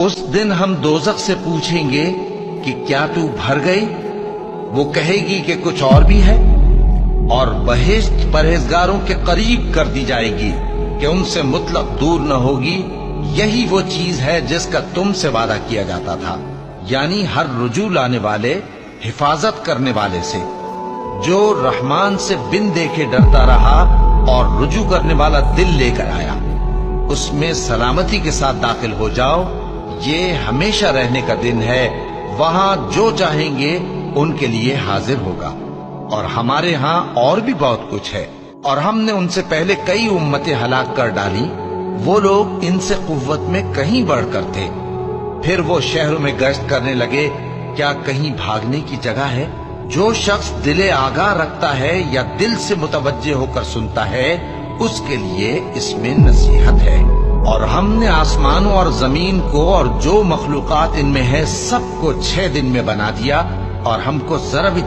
उस दिन हम दोजख से पूछेंगे कि क्या तू भर गई? वो कहेगी कि कुछ और भी है। और बहिश्त परहेजगारों के करीब कर दी जाएगी कि उनसे मुतलक दूर न होगी। यही वो चीज है जिसका तुमसे वादा किया जाता था, यानी हर रुजू लाने वाले, हिफाजत करने वाले से, जो रहमान से बिन देखे डरता रहा और रुजू करने वाला दिल लेकर आया, उसमें सलामती के साथ दाखिल हो जाओ। ये हमेशा रहने का दिन है, वहां जो चाहेंगे उनके लिए हाजिर होगा। और हमारे यहाँ और भी बहुत कुछ है, और हमने उनसे पहले कई उम्मतें हलाक कर डाली। वो लोग इनसे कुव्वत में कहीं बढ़कर थे। फिर वो शहरों में गश्त करने लगे, क्या कहीं भागने की जगह है? जो शख्स दिले आगाह रखता है या दिल से मुतवज्जे होकर सुनता है, उसके लिए इसमें नसीहत है। और हमने आसमानों और जमीन को और जो मखलूकात इनमें है सबको 6 दिन में बना दिया, और हमको जरा भी